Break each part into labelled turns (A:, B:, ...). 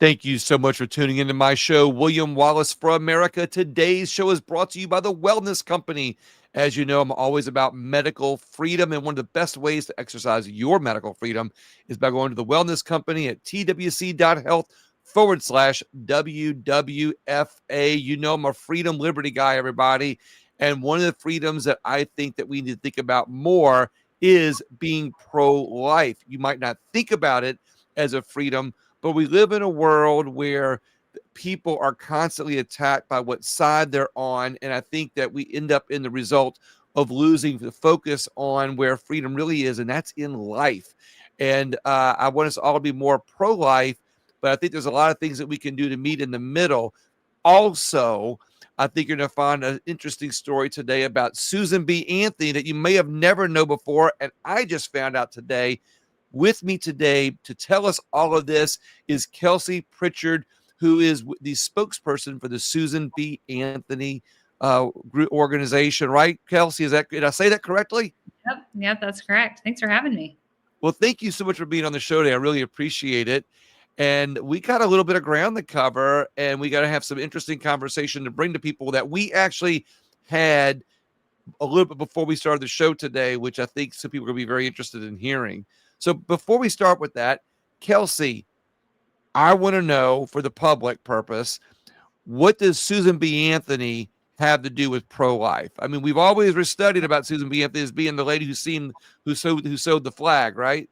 A: Thank you so much for tuning into my show, William Wallace for America. Today's show is brought to you by the Wellness Company. As you know, I'm always about medical freedom, and one of the best ways to exercise your medical freedom is by going to the Wellness Company at twc.health/WWFA. You know, I'm a freedom liberty guy, everybody. And one of the freedoms that I think that we need to think about more is being pro-life. You might not think about it as a freedom, but we live in a world where people are constantly attacked by what side they're on. And I think that we end up in the result of losing the focus on where freedom really is, and that's in life. And I want us all to be more pro-life, but I think there's a lot of things that we can do to meet in the middle. Also, I think you're going to find an interesting story today about Susan B. Anthony that you may have never known before. And I just found out today. With me today to tell us all of this is Kelsey Pritchard, who is the spokesperson for the Susan B. Anthony group organization, right? Kelsey, did I say that correctly?
B: Yep, that's correct. Thanks for having me.
A: Well, thank you so much for being on the show today. I really appreciate it. And we got a little bit of ground to cover, and we got to have some interesting conversation to bring to people that we actually had a little bit before we started the show today, which I think some people are going to be very interested in hearing. So before we start with that, Kelsey, I want to know, for the public purpose, what does Susan B. Anthony have to do with pro-life? I mean, we've always studied about Susan B. Anthony as being the lady who sewed the flag, right?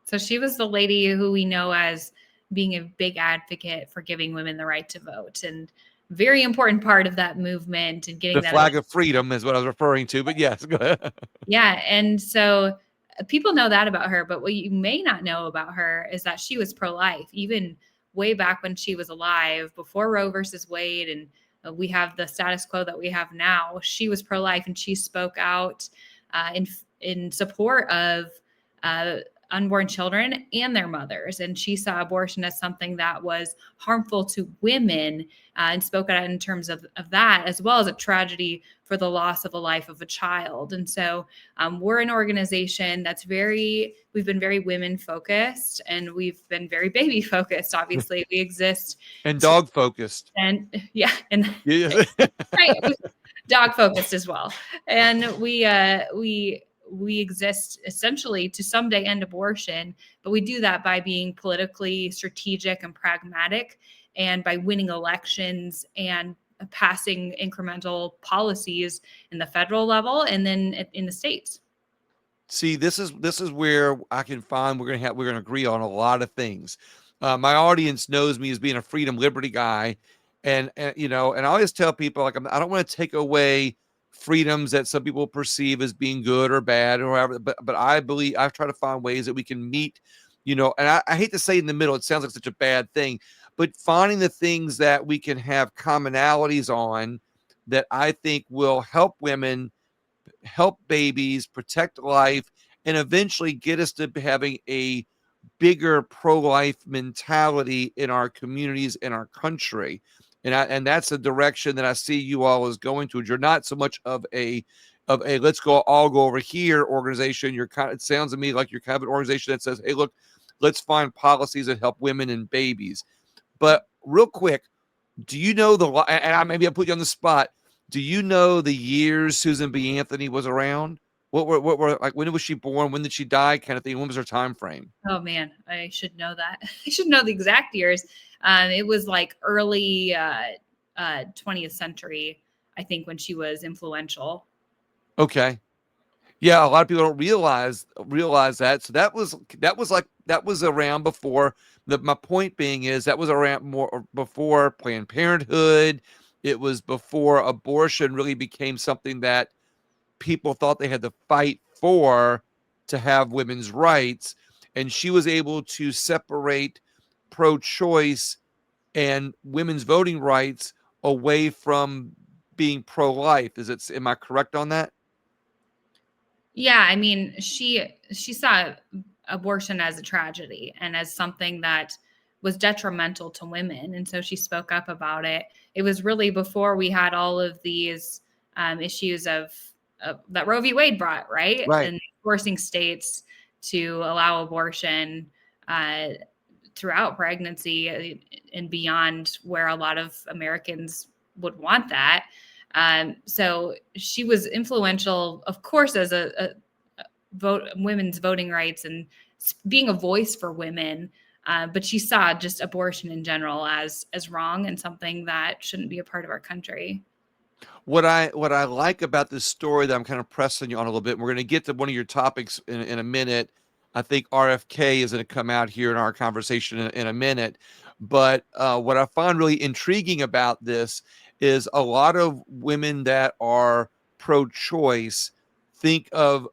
B: So she was the lady who we know as being a big advocate for giving women the right to vote, and very important part of that movement and getting
A: the flag of freedom is what I was referring to. But yes, go ahead.
B: Yeah, and so people know that about her, but what you may not know about her is that she was pro-life, even way back when she was alive, before Roe versus Wade, and we have the status quo that we have now. She was pro-life, and she spoke out in support of unborn children and their mothers. And she saw abortion as something that was harmful to women, and spoke out in terms of that, as well as a tragedy for the loss of a life of a child. And so we're an organization we've been very women focused, and we've been very baby focused. Obviously, we exist
A: and dog focused,
B: and right, dog focused as well. And we exist essentially to someday end abortion, but we do that by being politically strategic and pragmatic, and by winning elections and passing incremental policies in the federal level and then in the states.
A: See, this is where I can find we're gonna agree on a lot of things. My audience knows me as being a freedom liberty guy, and you know, and I always tell people, like, I don't want to take away freedoms that some people perceive as being good or bad or whatever, but I believe I try to find ways that we can meet, you know, and I hate to say in the middle, it sounds like such a bad thing, but finding the things that we can have commonalities on that I think will help women, help babies, protect life, and eventually get us to having a bigger pro-life mentality in our communities, in our country. And that's the direction that I see you all as going to. You're not so much of a let's all go over here organization. It sounds to me like you're kind of an organization that says, hey, look, let's find policies that help women and babies. But real quick, do you know maybe I'll put you on the spot. Do you know the years Susan B. Anthony was around? What were like, when was she born? When did she die? Kind of thing. When was her time frame?
B: Oh man, I should know that. I should know the exact years. It was like early 20th century, I think, when she was influential.
A: Okay. Yeah, a lot of people don't realize that. So that was around before. My point being is that was around more before Planned Parenthood. It was before abortion really became something that people thought they had to fight for to have women's rights. And she was able to separate pro-choice and women's voting rights away from being pro-life. Am I correct on that?
B: Yeah, I mean, she saw abortion as a tragedy and as something that was detrimental to women, and so she spoke up about it. It was really before we had all of these issues of that Roe v. Wade brought, right?
A: Right.
B: And forcing states to allow abortion throughout pregnancy and beyond, where a lot of Americans would want that. So she was influential, of course, as a women's voting rights and being a voice for women. But she saw just abortion in general as wrong and something that shouldn't be a part of our country.
A: What I like about this story that I'm kind of pressing you on a little bit, and we're going to get to one of your topics in a minute. I think RFK is going to come out here in our conversation in a minute. But what I find really intriguing about this is a lot of women that are pro-choice think of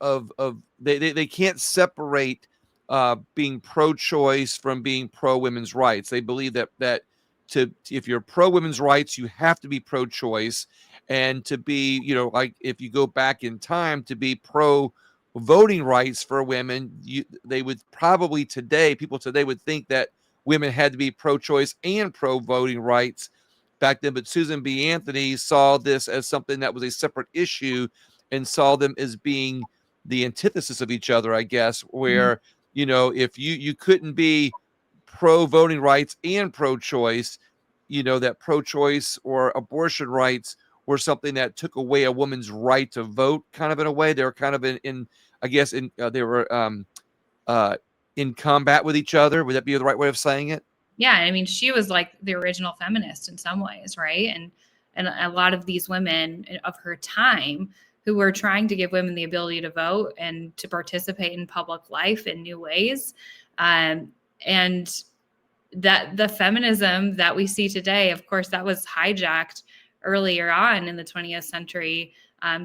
A: they can't separate being pro-choice from being pro-women's rights. They believe that if you're pro-women's rights, you have to be pro-choice, and to be, like if you go back in time, to be pro voting rights for women, they would probably people today would think that women had to be pro-choice and pro voting rights back then. But Susan B. Anthony saw this as something that was a separate issue and saw them as being the antithesis of each other, I guess,
B: Mhm.
A: where, if you couldn't be pro voting rights and pro choice, that pro choice or abortion rights were something that took away a woman's right to vote, kind of in a way. They were kind of in I guess, they were uh, in combat with each other. Would that be the right way of saying it?
B: Yeah, I mean, she was like the original feminist in some ways, right? And a lot of these women of her time who were trying to give women the ability to vote and to participate in public life in new ways. And that the feminism that we see today, of course, that was hijacked earlier on in the 20th century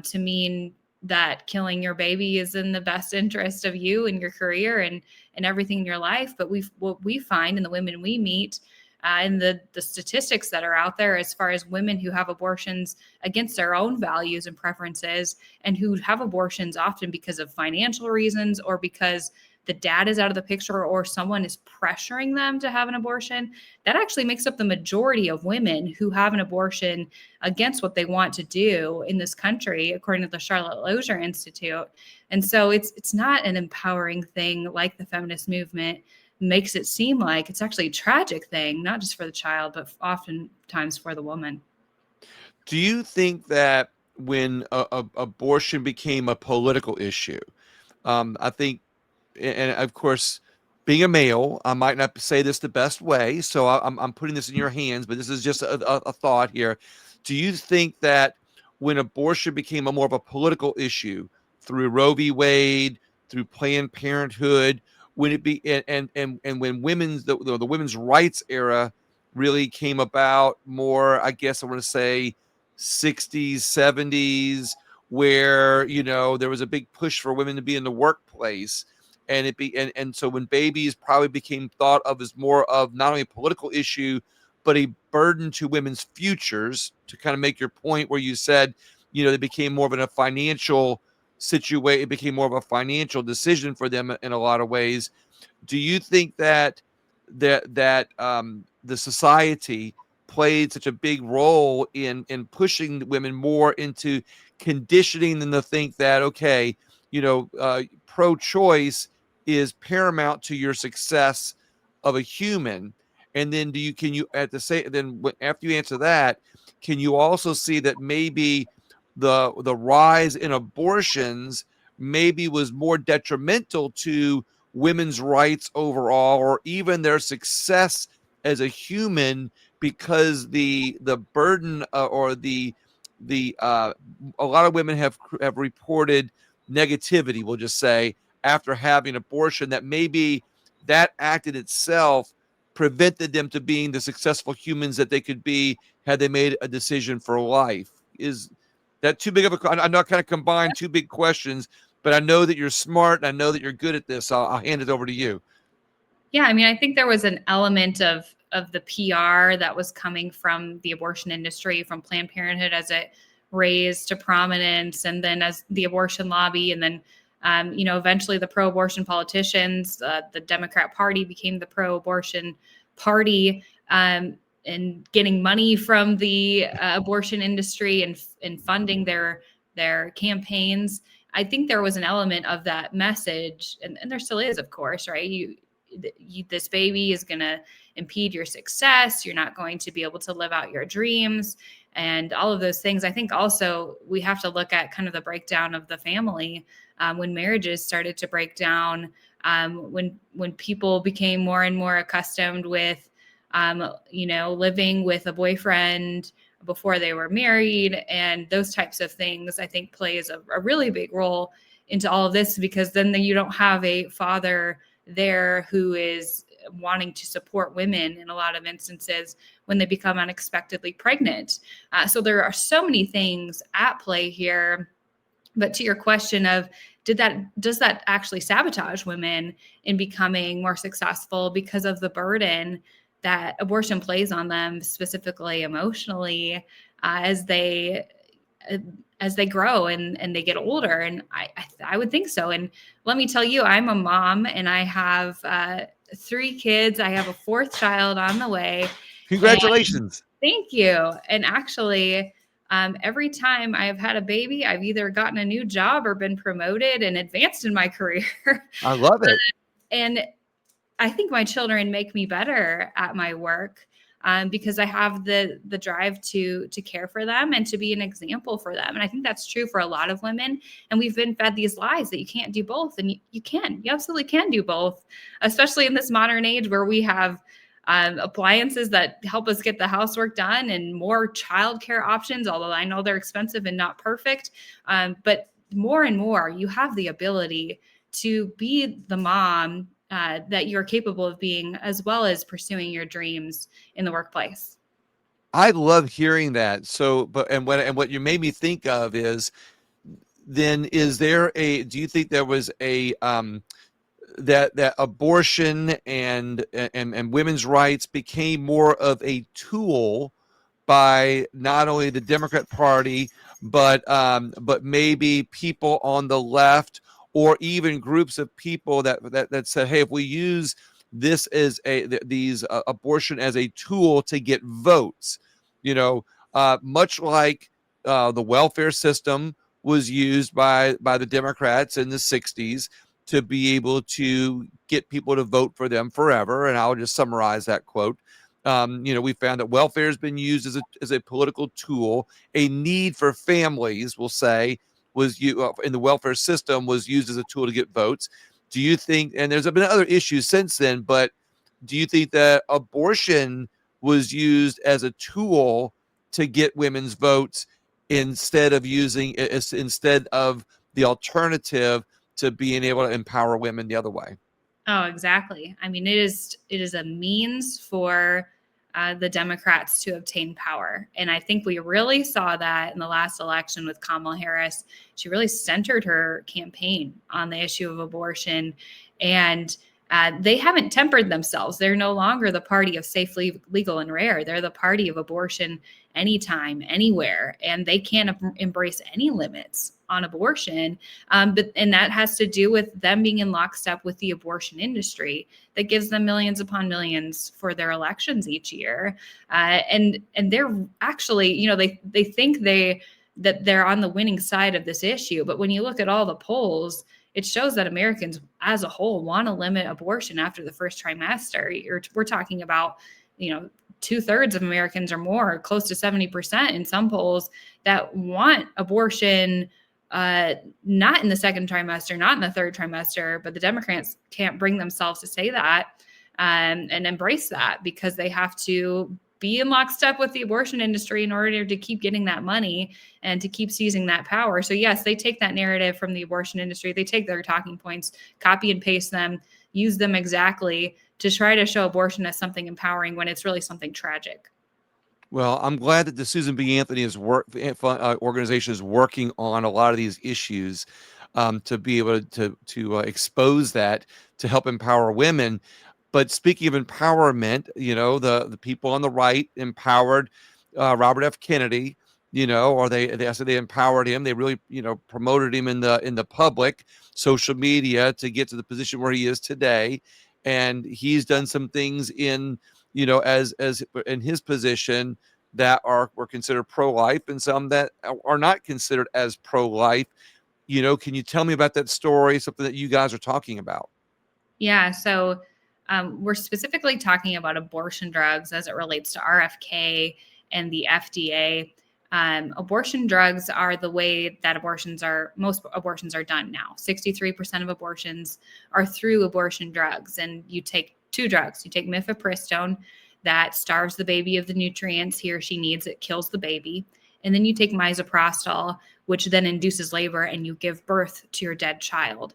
B: to mean that killing your baby is in the best interest of you and your career and everything in your life. But what we find in the women we meet and the statistics that are out there as far as women who have abortions against their own values and preferences, and who have abortions often because of financial reasons or because the dad is out of the picture or someone is pressuring them to have an abortion, that actually makes up the majority of women who have an abortion against what they want to do in this country, according to the Charlotte Lozier Institute. And so it's not an empowering thing like the feminist movement makes it seem like. It's actually a tragic thing, not just for the child, but oftentimes for the woman.
A: Do you think that when abortion became a political issue, I think, and of course, being a male, I might not say this the best way, so I'm putting this in your hands, but this is just a thought here. Do you think that when abortion became a more of a political issue through Roe v. Wade, through Planned Parenthood, when it be and when the women's rights era really came about more, I guess I want to say 60s, 70s, where there was a big push for women to be in the workplace, and so when babies probably became thought of as more of not only a political issue but a burden to women's futures, to kind of make your point where you said they became more of a financial situation, it became more of a financial decision for them in a lot of ways. Do you think that the society played such a big role in pushing women more into conditioning them to think that, okay, pro-choice is paramount to your success of a human? And then can you at the same then after you answer that, can you also see that maybe the rise in abortions maybe was more detrimental to women's rights overall, or even their success as a human, because the burden or the a lot of women have reported negativity, we'll just say, after having abortion, that maybe that act in itself prevented them to being the successful humans that they could be had they made a decision for life. Is that too big of a? I'm not kind of combine two big questions, but I know that you're smart and I know that you're good at this. I'll hand it over to you.
B: Yeah, I mean, I think there was an element of the PR that was coming from the abortion industry, from Planned Parenthood as it raised to prominence, and then as the abortion lobby, and then eventually the pro-abortion politicians, the Democrat Party became the pro-abortion party, and getting money from the abortion industry and funding their campaigns. I think there was an element of that message, and there still is, of course, right? this baby is going to impede your success. You're not going to be able to live out your dreams and all of those things. I think also we have to look at kind of the breakdown of the family when marriages started to break down, when people became more and more accustomed with, living with a boyfriend before they were married, and those types of things, I think plays a really big role into all of this, because then you don't have a father there who is wanting to support women in a lot of instances when they become unexpectedly pregnant. So there are so many things at play here. But to your question of does that actually sabotage women in becoming more successful because of the burden that abortion plays on them, specifically emotionally, as they grow and they get older? And I would think so. And let me tell you, I'm a mom and I have 3 kids. I have a 4th child on the way.
A: Congratulations.
B: Thank you. And actually, every time I've had a baby, I've either gotten a new job or been promoted and advanced in my career.
A: I love it.
B: And I think my children make me better at my work, because I have the drive to care for them and to be an example for them. And I think that's true for a lot of women. And we've been fed these lies that you can't do both, and you can. You absolutely can do both, especially in this modern age where we have appliances that help us get the housework done and more childcare options, although I know they're expensive and not perfect. But more and more, you have the ability to be the mom that you're capable of being, as well as pursuing your dreams in the workplace.
A: I love hearing that. So, what you made me think of is, then do you think there was that abortion and women's rights became more of a tool by not only the Democrat Party, but maybe people on the left, or even groups of people that said, hey, if we use this as these abortion as a tool to get votes, much like the welfare system was used by the Democrats in the 60s to be able to get people to vote for them forever. And I'll just summarize that quote. We found that welfare has been used as a political tool. A need for families, we'll say, was in the welfare system was used as a tool to get votes. Do you think, and there's been other issues since then, but do you think that abortion was used as a tool to get women's votes instead of the alternative to being able to empower women the other way?
B: Oh, exactly. I mean, it is a means for the Democrats to obtain power. And I think we really saw that in the last election with Kamala Harris. She really centered her campaign on the issue of abortion. And they haven't tempered themselves. They're no longer the party of safe, legal, and rare. They're the party of abortion anytime, anywhere. And they can't embrace any limits on abortion. And that has to do with them being in lockstep with the abortion industry that gives them millions upon millions for their elections each year. And they're actually, they think that they're on the winning side of this issue. But when you look at all the polls, it shows that Americans as a whole want to limit abortion after the first trimester. We're talking about, 2/3 of Americans or more, close to 70% in some polls, that want abortion not in the second trimester, not in the third trimester. But the Democrats can't bring themselves to say that and embrace that, because they have to be in lockstep with the abortion industry in order to keep getting that money and to keep seizing that power. So yes, they take that narrative from the abortion industry. They take their talking points, copy and paste them, use them exactly to try to show abortion as something empowering when it's really something tragic.
A: Well, I'm glad that the Susan B. Anthony organization is working on a lot of these issues, to be able to expose that, to help empower women. But speaking of empowerment, the people on the right empowered Robert F. Kennedy, or I said they empowered him. They really, promoted him in the public social media to get to the position where he is today. And he's done some things as in his position that were considered pro-life, and some that are not considered as pro-life. Can you tell me about that story, something that you guys are talking about?
B: Yeah. So We're specifically talking about abortion drugs as it relates to RFK and the FDA. Abortion drugs are the way that most abortions are done now. 63% of abortions are through abortion drugs. And you take two drugs. You take mifepristone, that starves the baby of the nutrients he or she needs. It kills the baby. And then you take misoprostol, which then induces labor, and you give birth to your dead child.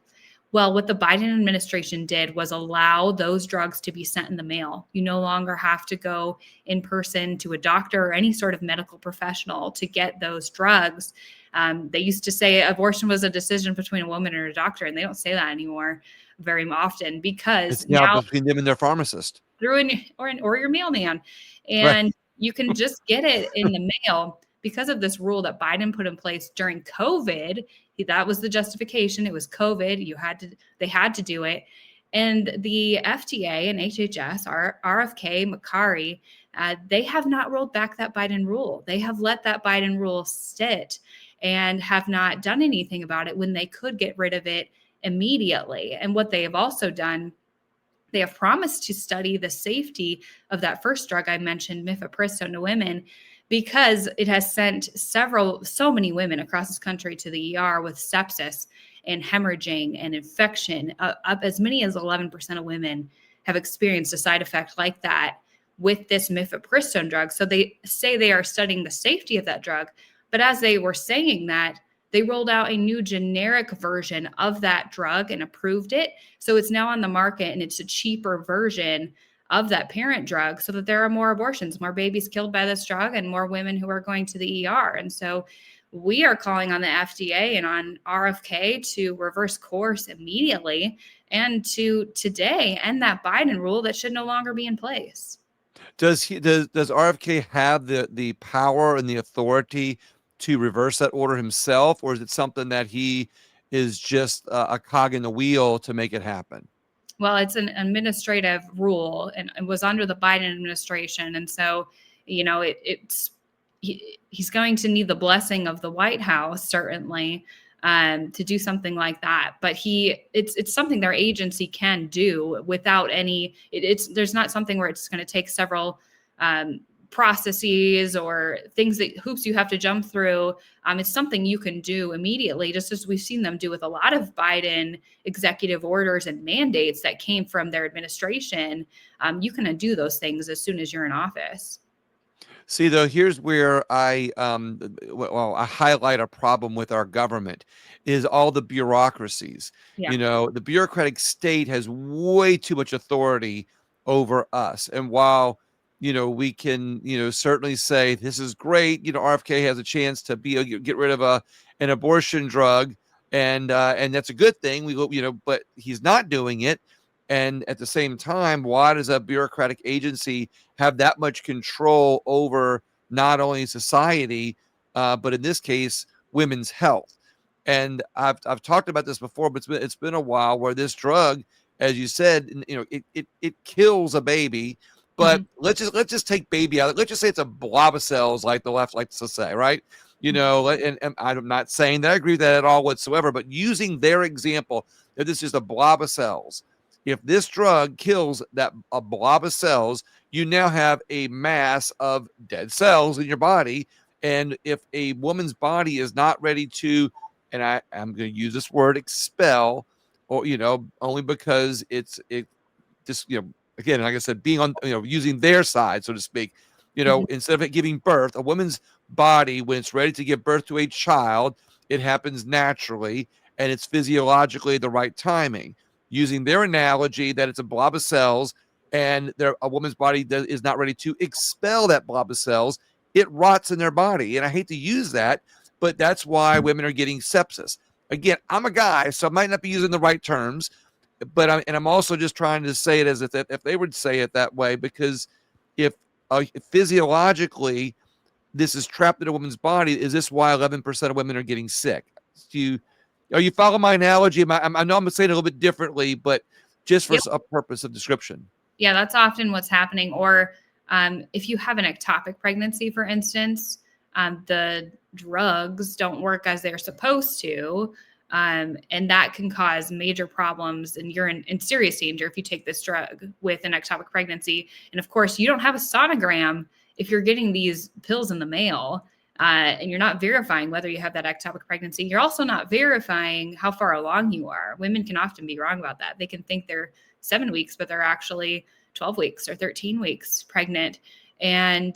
B: Well, what the Biden administration did was allow those drugs to be sent in the mail. You no longer have to go in person to a doctor or any sort of medical professional to get those drugs. They used to say abortion was a decision between a woman and a doctor, and they don't say that anymore very often, because
A: It's now
B: now
A: between them and their pharmacist.
B: through or your mailman,
A: Right.
B: and you can just get it in the mail. Because of this rule that Biden put in place during COVID, that was the justification. It was COVID. They had to do it. And the FDA and HHS, RFK, Macari, they have not rolled back that Biden rule. They have let that Biden rule sit and have not done anything about it when they could get rid of it immediately. And what they have also done, they have promised to study the safety of that first drug I mentioned, mifepristone, to women, because it has sent so many women across this country to the ER with sepsis and hemorrhaging and infection. Up as many as 11% of women have experienced a side effect like that with this mifepristone drug. So they say they are studying the safety of that drug. But as they were saying that, they rolled out a new generic version of that drug and approved it. So it's now on the market, and it's a cheaper version of that parent drug, so that there are more abortions, more babies killed by this drug, and more women who are going to the ER. And so we are calling on the FDA and on RFK to reverse course immediately, and to today end that Biden rule that should no longer be in place.
A: Does RFK have the power and the authority to reverse that order himself, or is it something that he is just a cog in the wheel to make it happen?
B: Well, it's an administrative rule, and it was under the Biden administration. And so, he's going to need the blessing of the White House, certainly, to do something like that. But it's something their agency can do without there's not something where it's going to take several processes or hoops you have to jump through. It's something you can do immediately, just as we've seen them do with a lot of Biden executive orders and mandates that came from their administration. You can undo those things as soon as you're in office.
A: See, though, here's where I highlight a problem with our government is all the bureaucracies.
B: Yeah.
A: The bureaucratic state has way too much authority over us. And while, we can, certainly say this is great, RFK has a chance to get rid of an abortion drug, and that's a good thing. But he's not doing it. And at the same time, why does a bureaucratic agency have that much control over not only society, but in this case, women's health? And I've talked about this before, but it's been a while where this drug, as you said, it kills a baby. But
B: Mm-hmm.
A: let's just take baby out. Let's just say it's a blob of cells, like the left likes to say, right? And I'm not saying that I agree with that at all whatsoever, but using their example that this is a blob of cells. If this drug kills a blob of cells, you now have a mass of dead cells in your body. And if a woman's body is not ready to, and I'm going to use this word, expel, or, only because it just, again, like I said, being on, using their side, so to speak, instead of it giving birth, a woman's body, when it's ready to give birth to a child, it happens naturally, and it's physiologically the right timing. Using their analogy that it's a blob of cells, and a woman's body is not ready to expel that blob of cells, it rots in their body. And I hate to use that, but that's why women are getting sepsis. Again, I'm a guy, so I might not be using the right terms, but I'm also just trying to say it as if they would say it that way, because if physiologically this is trapped in a woman's body, is this why 11% of women are getting sick? Are you following my analogy? I know I'm saying it a little bit differently, but just for
B: Yep.
A: a purpose of description.
B: Yeah, that's often what's happening. Or if you have an ectopic pregnancy, for instance, the drugs don't work as they're supposed to. And that can cause major problems, and you're in serious danger if you take this drug with an ectopic pregnancy. And of course, you don't have a sonogram if you're getting these pills in the mail, and you're not verifying whether you have that ectopic pregnancy. You're also not verifying how far along you are. Women can often be wrong about that. They can think they're 7 weeks, but they're actually 12 weeks or 13 weeks pregnant. And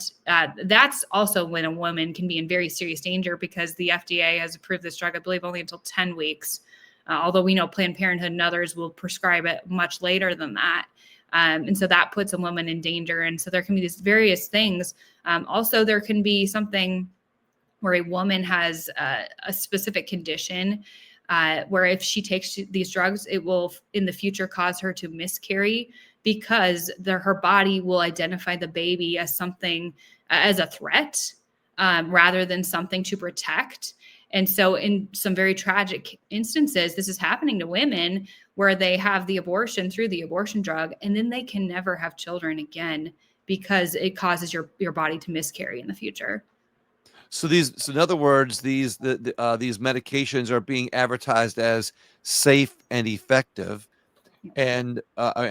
B: that's also when a woman can be in very serious danger, because the FDA has approved this drug, I believe, only until 10 weeks. Although we know Planned Parenthood and others will prescribe it much later than that. And so that puts a woman in danger. And so there can be these various things. Also, there can be something where a woman has a specific condition where if she takes these drugs, it will in the future cause her to miscarry, because her body will identify the baby as something, as a threat, rather than something to protect. And so in some very tragic instances, this is happening to women where they have the abortion through the abortion drug, and then they can never have children again because it causes your body to miscarry in the future.
A: So in other words, these medications are being advertised as safe and effective, and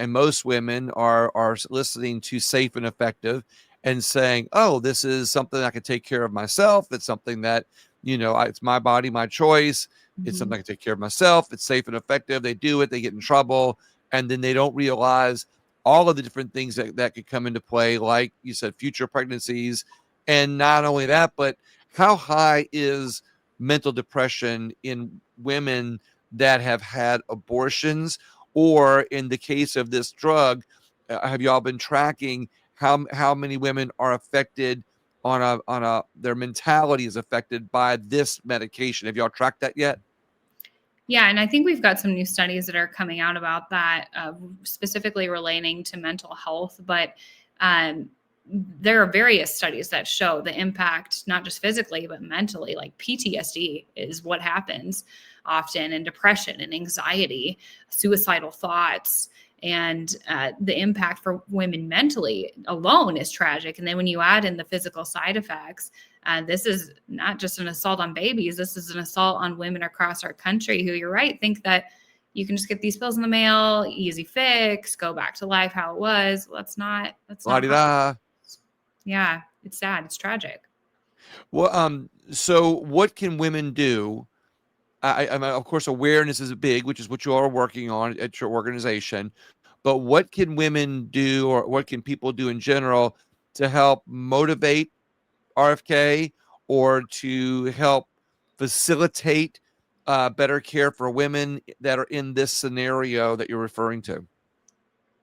A: most women are listening to safe and effective and saying, "Oh, this is something I can take care of myself. It's something that it's my body, my choice. It's something I can take care of myself. It's safe and effective." They do it, they get in trouble, and then they don't realize all of the different things that could come into play, like you said, future pregnancies, and not only that, but how high is mental depression in women that have had abortions? Or in the case of this drug, have y'all been tracking how many women are affected on their mentality is affected by this medication? Have y'all tracked that yet?
B: Yeah, and I think we've got some new studies that are coming out about that, specifically relating to mental health. But there are various studies that show the impact, not just physically, but mentally. Like PTSD is what happens often, and depression and anxiety, suicidal thoughts. And the impact for women mentally alone is tragic. And then when you add in the physical side effects, this is not just an assault on babies. This is an assault on women across our country who, you're right, think that you can just get these pills in the mail, easy fix, go back to life how it was. That's not
A: La-di-da.
B: yeah, it's sad. It's tragic.
A: Well, so what can women do? I mean, of course, awareness is big, which is what you all are working on at your organization. But what can women do, or what can people do in general to help motivate RFK, or to help facilitate better care for women that are in this scenario that you're referring to?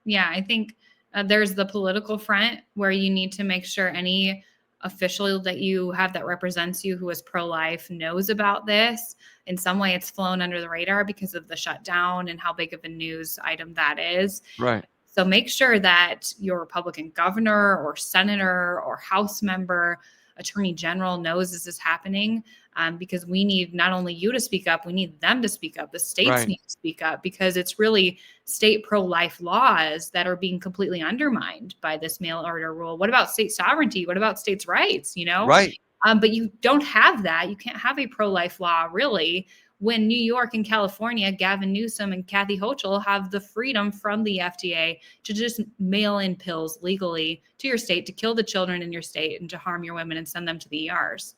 B: Yeah, I think there's the political front where you need to make sure any official that you have that represents you who is pro-life knows about this. In some way, it's flown under the radar because of the shutdown and how big of a news item that is.
A: Right.
B: So make sure that your Republican governor or senator or House member, attorney general knows this is happening, because we need not only you to speak up, we need them to speak up. The states
A: Right.
B: need to speak up, because it's really state pro-life laws that are being completely undermined by this mail order rule. What about state sovereignty? What about states' rights?
A: Right.
B: But you don't have that. You can't have a pro-life law, really, when New York and California, Gavin Newsom and Kathy Hochul have the freedom from the FDA to just mail in pills legally to your state, to kill the children in your state and to harm your women and send them to the ERs.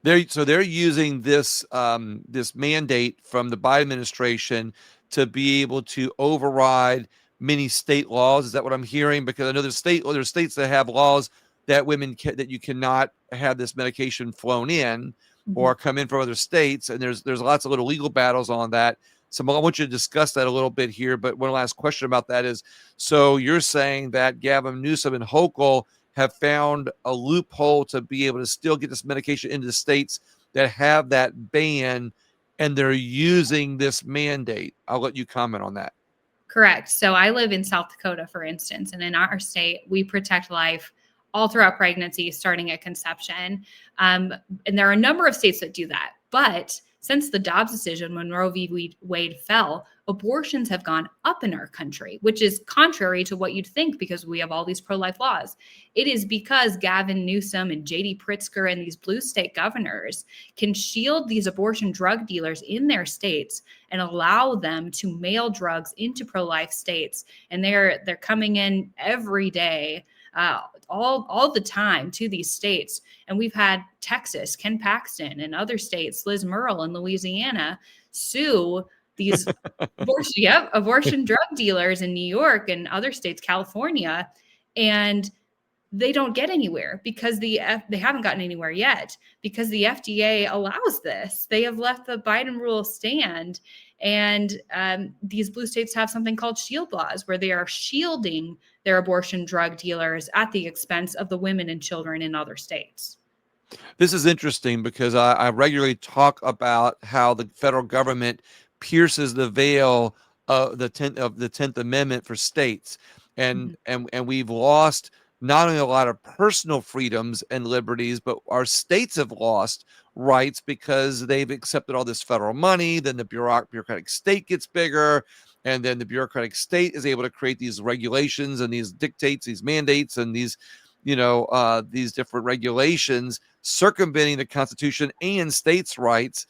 A: They're using this this mandate from the Biden administration to be able to override many state laws. Is that what I'm hearing? Because I know there's states that have laws that that you cannot have this medication flown in or come in from other states, and there's lots of little legal battles on that. So I want you to discuss that a little bit here. But one last question about that is: so you're saying that Gavin Newsom and Hochul have found a loophole to be able to still get this medication into the states that have that ban, and they're using this mandate. I'll let you comment on that.
B: Correct. So I live in South Dakota, for instance, and in our state, we protect life all throughout pregnancy, starting at conception. And there are a number of states that do that. But since the Dobbs decision, when Roe v. Wade fell, abortions have gone up in our country, which is contrary to what you'd think because we have all these pro-life laws. It is because Gavin Newsom and J.D. Pritzker and these blue state governors can shield these abortion drug dealers in their states and allow them to mail drugs into pro-life states. And they're coming in every day, all the time to these states. And we've had Texas, Ken Paxton, and other states, Liz Murrill in Louisiana, sue these abortion drug dealers in New York and other states, California, and they don't get anywhere because they haven't gotten anywhere yet because the FDA allows this. They have left the Biden rule stand, and these blue states have something called shield laws where they are shielding their abortion drug dealers at the expense of the women and children in other states.
A: This is interesting because I regularly talk about how the federal government pierces the veil of the 10th Amendment for states. And we've lost not only a lot of personal freedoms and liberties, but our states have lost rights because they've accepted all this federal money. Then the bureaucratic state gets bigger. And then the bureaucratic state is able to create these regulations and these dictates, these mandates, and these different regulations circumventing the Constitution and states' rights,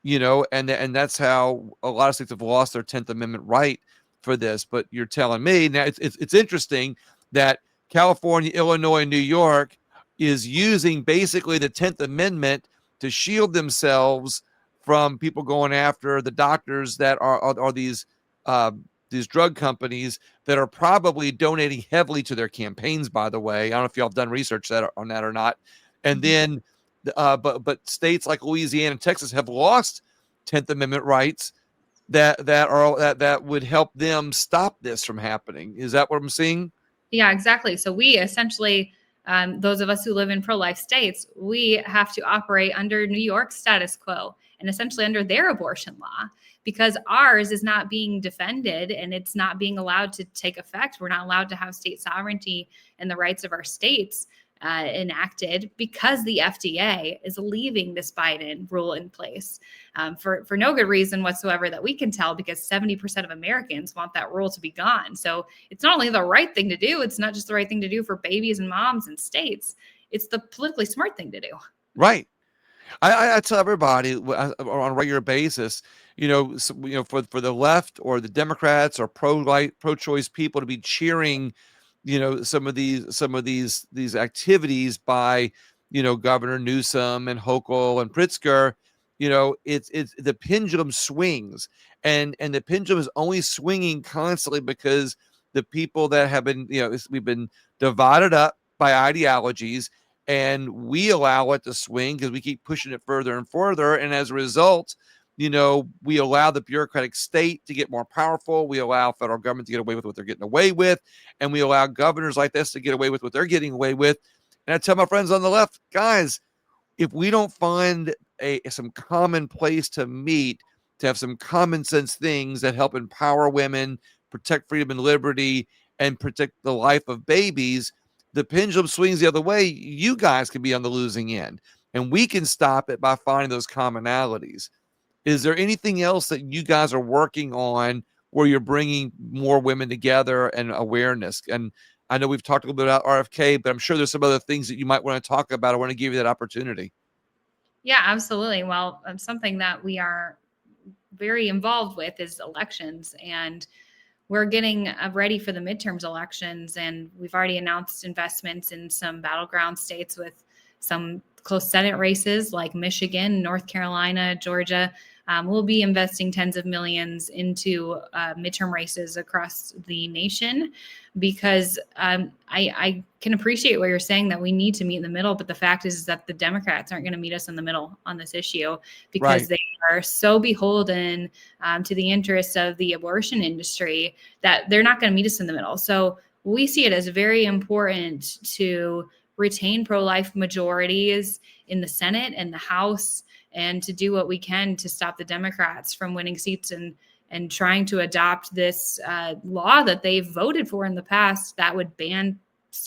A: and that's how a lot of states have lost their 10th Amendment right for this. But you're telling me now it's interesting that California, Illinois, and New York is using basically the 10th Amendment to shield themselves from people going after the doctors that are these drug companies that are probably donating heavily to their campaigns, by the way. I don't know if y'all have done research on that or not. And then, but states like Louisiana and Texas have lost 10th Amendment rights that would help them stop this from happening. Is that what I'm seeing?
B: Yeah, exactly. So we essentially, those of us who live in pro-life states, we have to operate under New York's status quo and essentially under their abortion law, because ours is not being defended and it's not being allowed to take effect. We're not allowed to have state sovereignty and the rights of our states enacted because the FDA is leaving this Biden rule in place for no good reason whatsoever that we can tell, because 70% of Americans want that rule to be gone. So it's not only the right thing to do, it's not just the right thing to do for babies and moms and states, it's the politically smart thing to do.
A: Right. I tell everybody on a regular basis, for the left or the Democrats or pro-choice people to be cheering, some of these activities by, Governor Newsom and Hochul and Pritzker, it's the pendulum swings, and the pendulum is only swinging constantly because the people that have been, we've been divided up by ideologies. And we allow it to swing because we keep pushing it further and further. And as a result, we allow the bureaucratic state to get more powerful. We allow federal government to get away with what they're getting away with. And we allow governors like this to get away with what they're getting away with. And I tell my friends on the left, guys, if we don't find some common place to meet, to have some common sense things that help empower women, protect freedom and liberty, and protect the life of babies, the pendulum swings the other way. You guys can be on the losing end, and we can stop it by finding those commonalities. Is there anything else that you guys are working on where you're bringing more women together and awareness? And I know we've talked a little bit about RFK, but I'm sure there's some other things that you might want to talk about. I want to give you that opportunity.
B: Yeah, absolutely. Well, something that we are very involved with is elections, and we're getting ready for the midterms elections, and we've already announced investments in some battleground states with some close Senate races like Michigan, North Carolina, Georgia. We'll be investing tens of millions into midterm races across the nation, because I can appreciate what you're saying, that we need to meet in the middle. But the fact is that the Democrats aren't going to meet us in the middle on this issue, because they are so beholden to the interests of the abortion industry that they're not going to meet us in the middle. So we see it as very important to retain pro-life majorities in the Senate and the House, and to do what we can to stop the Democrats from winning seats and trying to adopt this law that they've voted for in the past that would ban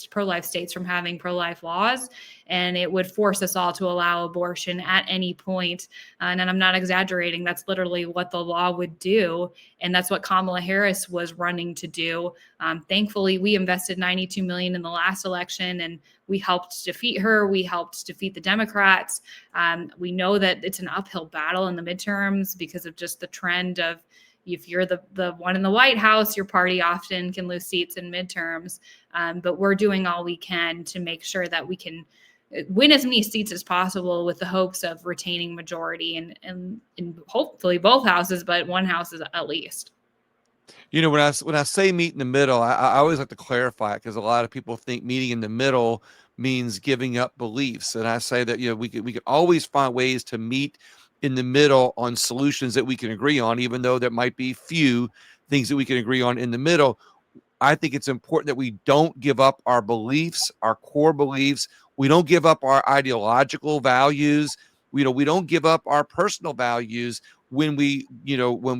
B: pro-life states from having pro-life laws, and it would force us all to allow abortion at any point. And I'm not exaggerating. That's literally what the law would do. And that's what Kamala Harris was running to do. Thankfully, we invested $92 million in the last election, and we helped defeat her. We helped defeat the Democrats. We know that it's an uphill battle in the midterms because of just the trend of, if you're the one in the White House, your party often can lose seats in midterms. But we're doing all we can to make sure that we can win as many seats as possible with the hopes of retaining majority and hopefully both houses, but one house is at least.
A: You know, when I say meet in the middle, I always like to clarify it, because a lot of people think meeting in the middle means giving up beliefs. And I say that, you know, we can always find ways to meet in the middle on solutions that we can agree on, even though there might be few things that we can agree on in the middle. I think it's important that we don't give up our beliefs, our core beliefs. We don't give up our ideological values. We don't give up our personal values when we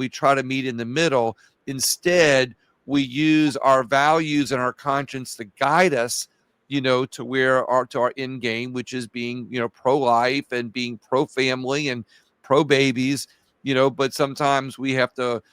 A: try to meet in the middle. Instead, we use our values and our conscience to guide us, to our end game, which is being, pro-life and being pro-family and pro-babies, but sometimes we have to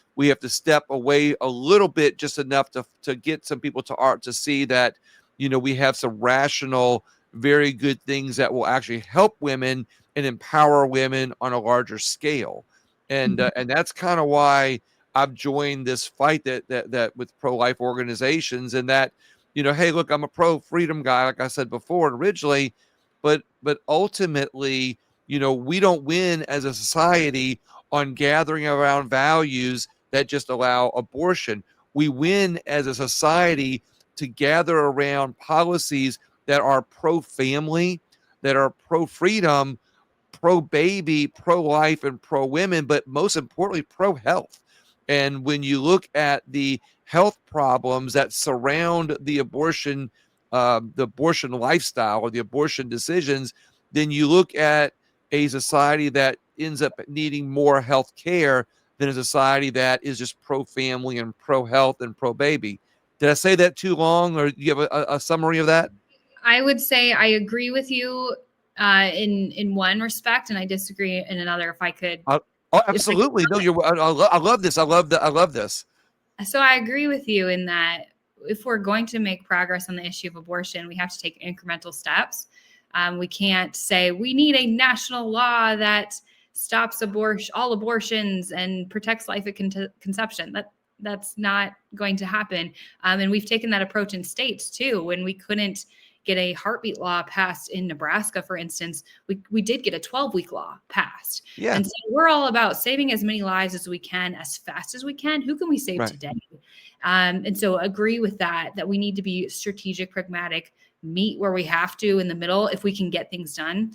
A: step away a little bit, just enough to get some people to see that, we have some rational, very good things that will actually help women and empower women on a larger scale. And that's kind of why I've joined this fight that with pro-life organizations, and that, hey, look, I'm a pro-freedom guy, like I said before originally, but ultimately, we don't win as a society on gathering around values that just allow abortion. We win as a society to gather around policies that are pro-family, that are pro-freedom, pro-baby, pro-life, and pro-women, but most importantly, pro-health. And when you look at the health problems that surround the abortion lifestyle or the abortion decisions, then you look at a society that ends up needing more health care than a society that is just pro-family and pro-health and pro-baby. Did I say that too long, or do you have a summary of that?
B: I would say I agree with you in one respect, and I disagree in another. If I could,
A: Absolutely. No, I love this. I love this.
B: So I agree with you in that if we're going to make progress on the issue of abortion, we have to take incremental steps. We can't say we need a national law that stops all abortions and protects life at conception. That's not going to happen. And we've taken that approach in states too. When we couldn't get a heartbeat law passed in Nebraska, for instance, we did get a 12-week law passed.
A: Yeah.
B: And so we're all about saving as many lives as we can, as fast as we can. Who can we save today? And so agree with that we need to be strategic, pragmatic, meet where we have to in the middle if we can get things done.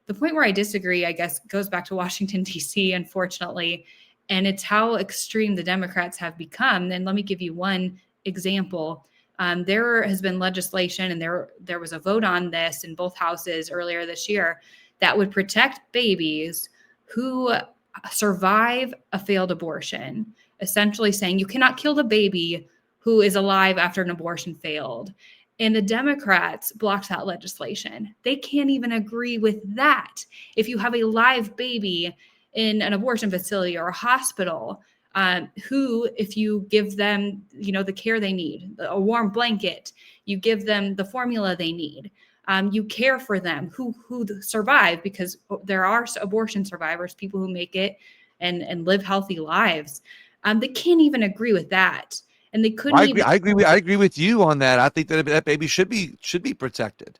B: The point where I disagree, I guess, goes back to Washington, D.C., unfortunately, and it's how extreme the Democrats have become. And let me give you one example. There has been legislation, and there was a vote on this in both houses earlier this year that would protect babies who survive a failed abortion, essentially saying you cannot kill the baby who is alive after an abortion failed. And the Democrats blocked that legislation. They can't even agree with that. If you have a live baby in an abortion facility or a hospital, who, if you give them, the care they need, a warm blanket, you give them the formula they need, you care for them, who survive, because there are abortion survivors, people who make it and live healthy lives. They can't even agree with that. And they couldn't
A: I agree with you on that. I think that baby should be protected.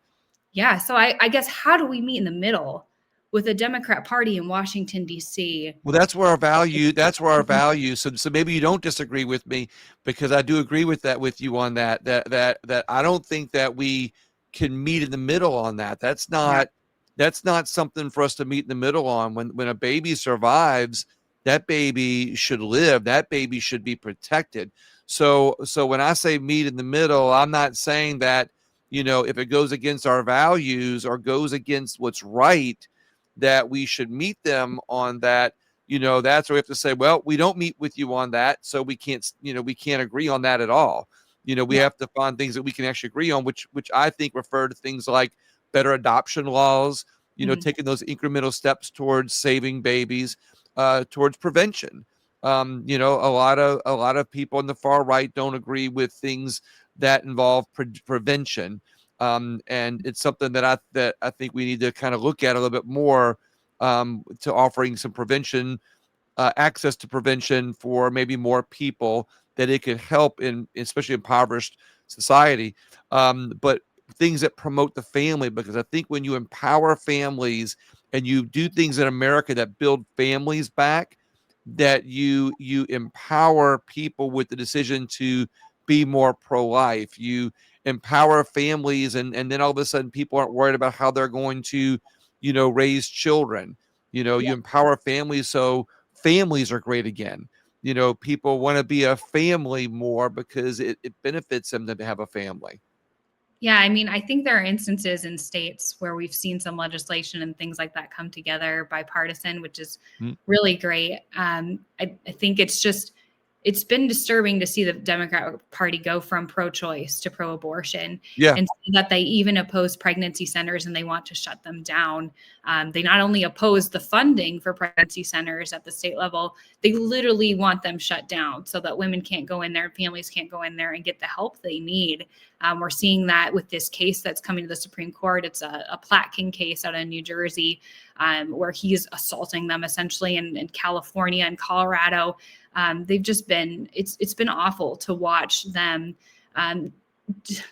B: Yeah. So I guess, how do we meet in the middle with a Democrat party in Washington, D.C.?
A: Well, that's where our value. So maybe you don't disagree with me, because I do agree with you on that I don't think that we can meet in the middle on that. That's not something for us to meet in the middle on. When a baby survives, that baby should live. That baby should be protected. So when I say meet in the middle, I'm not saying that, if it goes against our values or goes against what's right, that we should meet them on that. That's where we have to say, well, we don't meet with you on that, so we can't agree on that at all. We
B: Yeah.
A: have to find things that we can actually agree on, which I think refer to things like better adoption laws,
B: Mhm.
A: taking those incremental steps towards saving babies, towards prevention. A lot of people on the far right don't agree with things that involve prevention. And it's something that I think we need to kind of look at a little bit more, to offering some prevention, access to prevention for maybe more people, that it could help in especially impoverished society. But things that promote the family, because I think when you empower families and you do things in America that build families back, that you empower people with the decision to be more pro-life. You empower families, and then all of a sudden people aren't worried about how they're going to, raise children.
B: Yeah.
A: You empower families, so families are great again. People want to be a family more because it benefits them to have a family.
B: Yeah, I mean, I think there are instances in states where we've seen some legislation and things like that come together bipartisan, which is
A: Mm.
B: really great. I think it's been disturbing to see the Democrat Party go from pro-choice to pro-abortion,
A: Yeah.
B: and so that they even oppose pregnancy centers and they want to shut them down. They not only oppose the funding for pregnancy centers at the state level, they literally want them shut down so that women can't go in there and families can't go in there and get the help they need. We're seeing that with this case that's coming to the Supreme Court. It's a Platkin case out of New Jersey, where he's assaulting them essentially in California and Colorado. They've just been, it's been awful to watch them um,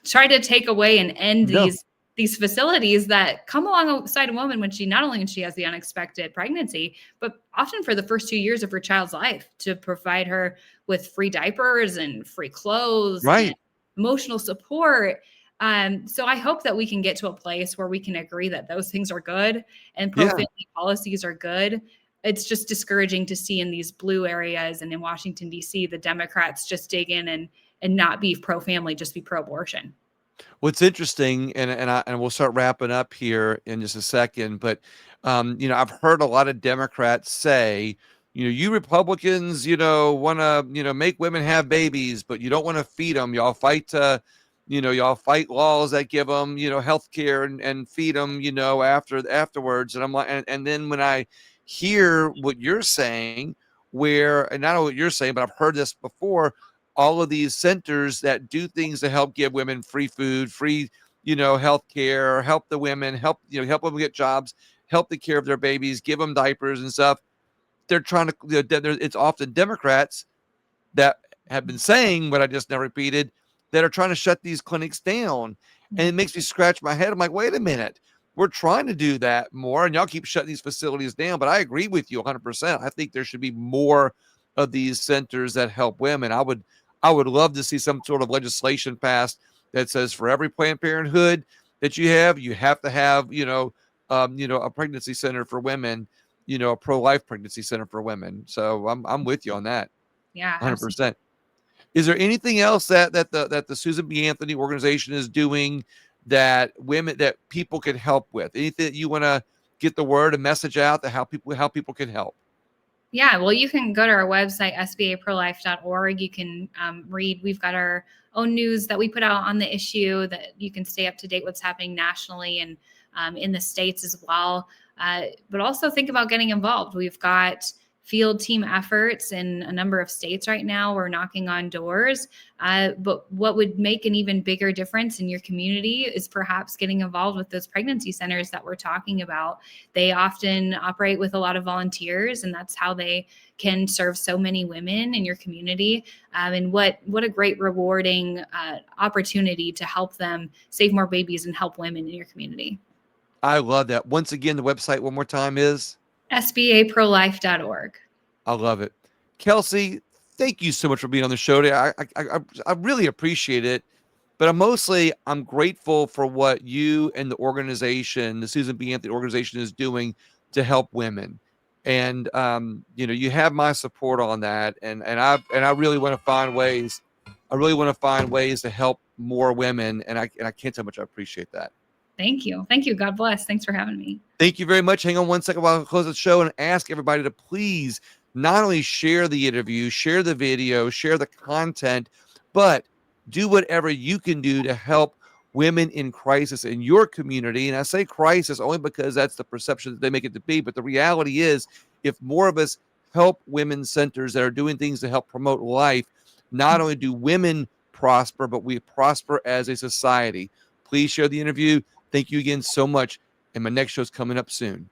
B: try to take away and end
A: No.
B: these facilities that come alongside a woman when she not only when she has the unexpected pregnancy, but often for the first 2 years of her child's life, to provide her with free diapers and free clothes and
A: Right.
B: emotional support. So I hope that we can get to a place where we can agree that those things are good and
A: Yeah.
B: pro-family policies are good. It's just discouraging to see in these blue areas and in Washington, D.C., the Democrats just dig in and not be pro-family, just be pro-abortion.
A: What's interesting, and we'll start wrapping up here in just a second, but I've heard a lot of Democrats say, you Republicans, want to, make women have babies, but you don't want to feed them. Y'all fight laws that give them, health care, and feed them, afterwards. And I'm like, and then when I hear what you're saying, and not know what you're saying, but I've heard this before, all of these centers that do things to help give women free food, free, health care, help the women, help them get jobs, help the care of their babies, give them diapers and stuff. They're trying to, it's often Democrats that have been saying what I just now repeated, that are trying to shut these clinics down. And it makes me scratch my head. I'm like, wait a minute. We're trying to do that more, and y'all keep shutting these facilities down. But I agree with you 100%. I think there should be more of these centers that help women. I would love to see some sort of legislation passed that says for every Planned Parenthood that you have to have, a pregnancy center for women, a pro-life pregnancy center for women. So I'm with you on that.
B: Yeah, absolutely.
A: 100%. Is there anything else that the Susan B. Anthony organization is doing that people can help with? Anything that you want to get the word and message out, that how people can help?
B: Yeah, well, you can go to our website, sbaprolife.org. You can read, we've got our own news that we put out on the issue, that you can stay up to date what's happening nationally and in the States as well. But also think about getting involved. We've got field team efforts in a number of states right now. We're knocking on doors. But what would make an even bigger difference in your community is perhaps getting involved with those pregnancy centers that we're talking about. They often operate with a lot of volunteers, and that's how they can serve so many women in your community. And what a great rewarding opportunity to help them save more babies and help women in your community.
A: I love that. Once again, the website one more time is?
B: sbaprolife.org.
A: I love it. Kelsey, thank you so much for being on the show today. I really appreciate it. But I'm grateful for what you and the organization, the Susan B. Anthony organization, is doing to help women. And you have my support on that. And I really want to find ways. I really want to find ways to help more women. And I can't tell how much I appreciate that.
B: Thank you. Thank you. God bless. Thanks for having me.
A: Thank you very much. Hang on one second while I close the show and ask everybody to please not only share the interview, share the video, share the content, but Do whatever you can do to help women in crisis in your community. And I say crisis only because that's the perception that they make it to be. But the reality is, if more of us help women's centers that are doing things to help promote life, not only do women prosper, but we prosper as a society. Please share the interview. Thank you again so much. And my next show is coming up soon.